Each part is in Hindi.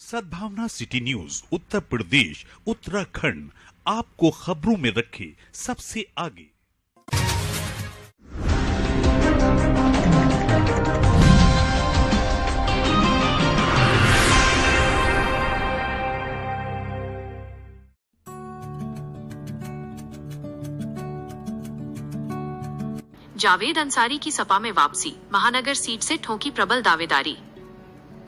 सद्भावना सिटी न्यूज उत्तर प्रदेश उत्तराखंड आपको खबरों में रखे सबसे आगे। जावेद अंसारी की सपा में वापसी, महानगर सीट से ठोकी प्रबल दावेदारी।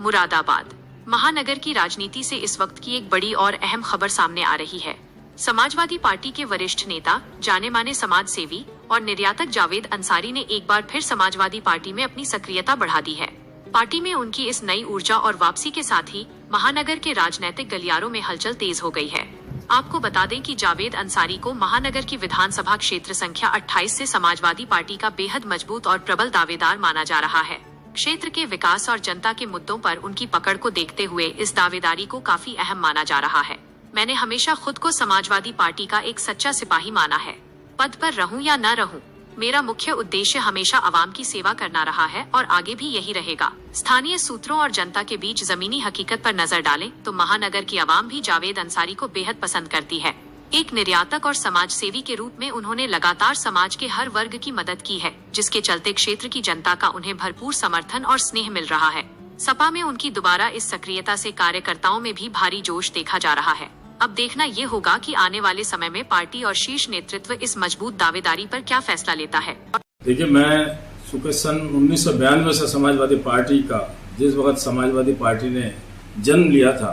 मुरादाबाद महानगर की राजनीति से इस वक्त की एक बड़ी और अहम खबर सामने आ रही है। समाजवादी पार्टी के वरिष्ठ नेता, जाने माने समाज सेवी और निर्यातक जावेद अंसारी ने एक बार फिर समाजवादी पार्टी में अपनी सक्रियता बढ़ा दी है। पार्टी में उनकी इस नई ऊर्जा और वापसी के साथ ही महानगर के राजनीतिक गलियारों में हलचल तेज हो गई है। आपको बता दें कि जावेद अंसारी को महानगर की विधानसभा क्षेत्र संख्या 28 से समाजवादी पार्टी का बेहद मजबूत और प्रबल दावेदार माना जा रहा है। क्षेत्र के विकास और जनता के मुद्दों पर उनकी पकड़ को देखते हुए इस दावेदारी को काफी अहम माना जा रहा है। मैंने हमेशा खुद को समाजवादी पार्टी का एक सच्चा सिपाही माना है। पद पर रहूं या न रहूं, मेरा मुख्य उद्देश्य हमेशा आवाम की सेवा करना रहा है और आगे भी यही रहेगा। स्थानीय सूत्रों और जनता के बीच जमीनी हकीकत पर नजर डालें तो महानगर की आवाम भी जावेद अंसारी को बेहद पसंद करती है। एक निर्यातक और समाज सेवी के रूप में उन्होंने लगातार समाज के हर वर्ग की मदद की है, जिसके चलते क्षेत्र की जनता का उन्हें भरपूर समर्थन और स्नेह मिल रहा है। सपा में उनकी दोबारा इस सक्रियता से कार्यकर्ताओं में भी भारी जोश देखा जा रहा है। अब देखना ये होगा कि आने वाले समय में पार्टी और शीर्ष नेतृत्व इस मजबूत दावेदारी पर क्या फैसला लेता है। देखिए, मैं चूंकि सन 1992 से समाजवादी पार्टी का, जिस वक्त समाजवादी पार्टी ने जन्म लिया था,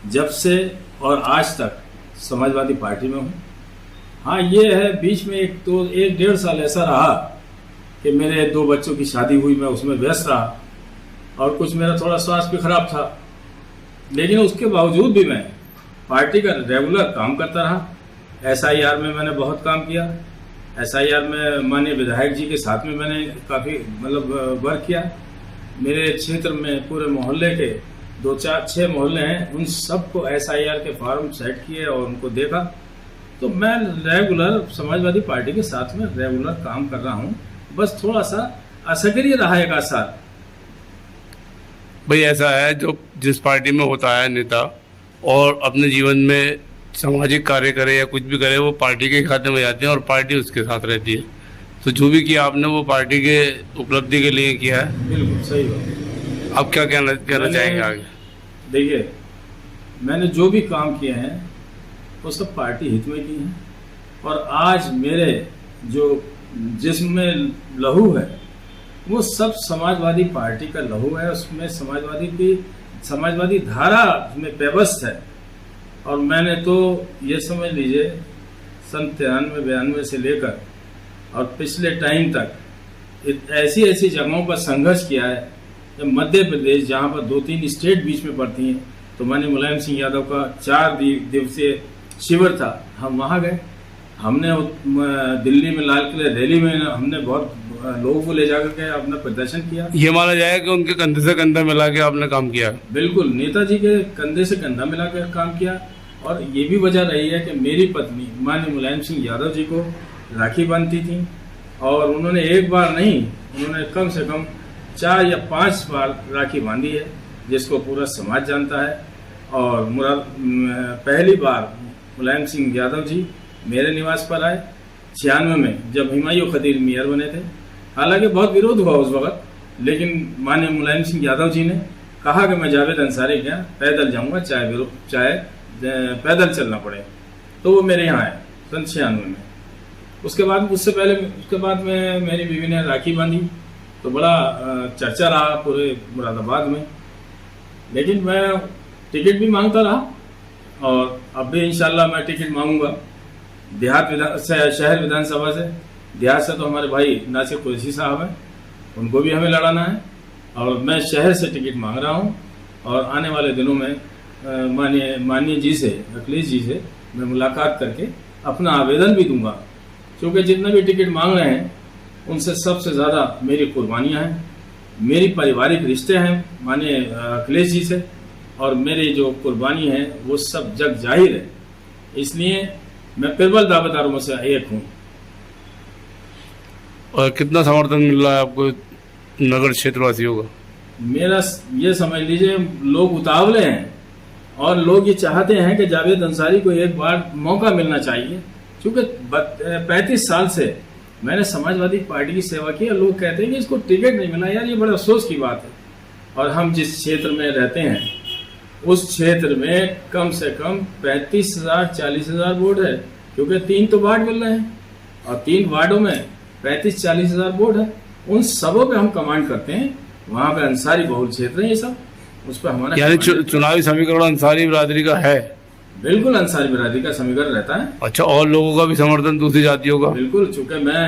जब से और आज तक समाजवादी पार्टी में हूँ। हाँ, ये है बीच में एक डेढ़ साल ऐसा रहा कि मेरे 2 बच्चों की शादी हुई, मैं उसमें व्यस्त रहा और कुछ मेरा थोड़ा स्वास्थ्य भी खराब था, लेकिन उसके बावजूद भी मैं पार्टी का रेगुलर काम करता रहा। SIR में मैंने बहुत काम किया। SIR में माननीय विधायक जी के साथ में मैंने काफ़ी वर्क किया। मेरे क्षेत्र में पूरे मोहल्ले के 2-4-6 मोहल्ले हैं, उन सबको SIR के फॉर्म सेट किए और उनको देखा। तो मैं रेगुलर समाजवादी पार्टी के साथ में रेगुलर काम कर रहा हूँ। बस थोड़ा सा असक्रिय रहा एक साल। भाई, ऐसा है जो जिस पार्टी में होता है नेता और अपने जीवन में सामाजिक कार्य करे या कुछ भी करे, वो पार्टी के खाते में जाते हैं और पार्टी उसके साथ रहती है। तो जो भी किया आपने वो पार्टी के उपलब्धि के लिए किया है। बिल्कुल सही बात। आप क्या कहना चाहेंगे आगे? देखिए, मैंने जो भी काम किए हैं वो सब पार्टी हित में किए हैं और आज मेरे जो जिस्म में लहू है वो सब समाजवादी पार्टी का लहू है। उसमें समाजवादी धारा में पेवस्त है। और मैंने तो ये समझ लीजिए सन 93-92 से लेकर और पिछले टाइम तक ऐसी जगहों पर संघर्ष किया है। जब मध्य प्रदेश, जहाँ पर 2-3 स्टेट बीच में पड़ती हैं, तो माननीय मुलायम सिंह यादव का 4 दिवसीय शिविर था, हम वहाँ गए। हमने दिल्ली में लाल किले रैली में हमने बहुत लोगों को ले जाकर के अपना प्रदर्शन किया। ये माना जाए कि उनके कंधे से कंधा मिला के आपने काम किया? बिल्कुल, नेताजी के कंधे से कंधा मिला कर काम किया। और ये भी वजह रही है कि मेरी पत्नी माननीय मुलायम सिंह यादव जी को राखी बांधती थी और उन्होंने एक बार नहीं, उन्होंने कम से कम 4 या 5 बार राखी बांधी है, जिसको पूरा समाज जानता है। और पहली बार मुलायम सिंह यादव जी मेरे निवास पर आए 96 में, जब हिमायू खतीर मेयर बने थे। हालांकि बहुत विरोध हुआ उस वक्त, लेकिन माननीय मुलायम सिंह यादव जी ने कहा कि मैं जावेद अंसारी क्या पैदल जाऊंगा, चाहे पैदल चलना पड़े। तो वो मेरे यहाँ आए सन 96 में। उसके बाद में मेरी बीवी ने राखी बांधी, तो बड़ा चर्चा रहा पूरे मुरादाबाद में। लेकिन मैं टिकट भी मांगता रहा और अब भी इंशाल्लाह मैं टिकट मांगूंगा। शहर विधानसभा से, देहात से तो हमारे भाई नासिर कुरैशी साहब हैं, उनको भी हमें लड़ाना है और मैं शहर से टिकट मांग रहा हूं। और आने वाले दिनों में माननीय जी से, अखिलेश जी से मैं मुलाकात करके अपना आवेदन भी दूंगा, क्योंकि जितने भी टिकट मांग रहे हैं उनसे सबसे ज़्यादा मेरी कुर्बानियाँ हैं, मेरी पारिवारिक रिश्ते हैं माननीय अखिलेश जी से, और मेरी जो कुर्बानी है वो सब जग जाहिर है। इसलिए मैं प्रबल दावेदारों में से एक हूँ। और कितना समर्थन मिल रहा है आपको नगर क्षेत्रवासियों का? मेरा ये समझ लीजिए, लोग उतावले हैं और लोग ये चाहते हैं कि जावेद अंसारी को एक बार मौका मिलना चाहिए, क्योंकि 35 साल से मैंने समाजवादी पार्टी की सेवा की और लोग कहते हैं कि इसको टिकट नहीं मिला। यार ये बड़ा अफसोस की बात है। और हम जिस क्षेत्र में रहते हैं उस क्षेत्र में कम से कम 35,000 40,000 वोट है, क्योंकि 3 तो वार्ड मिल रहे हैं और 3 वार्डों में 35-40,000 वोट है। उन सबों पे हम कमांड करते हैं। वहाँ पे अंसारी बहुल क्षेत्र है ये सब, उस पर हमारा यानी चुनावी समीकरण अंसारी बिरादरी का है। बिल्कुल अंसारी बिरादरी का समीकरण रहता है। अच्छा, और लोगों का भी समर्थन दूसरी जातियों का? बिल्कुल, चूंकि मैं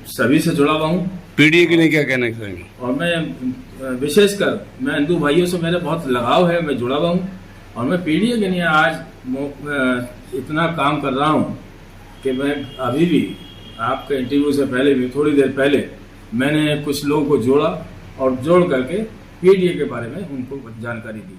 सभी से जुड़ा हुआ हूँ। पीडीए के लिए क्या कहना चाहेंगे? और मैं विशेषकर मैं हिंदू भाइयों से मेरा बहुत लगाव है, मैं जुड़ा हुआ हूँ और मैं पीडीए के लिए आज इतना काम कर रहा हूँ कि मैं अभी भी आपके इंटरव्यू से पहले भी थोड़ी देर पहले मैंने कुछ लोगों को जोड़ा और जोड़ करके पीडीए के बारे में उनको जानकारी दी।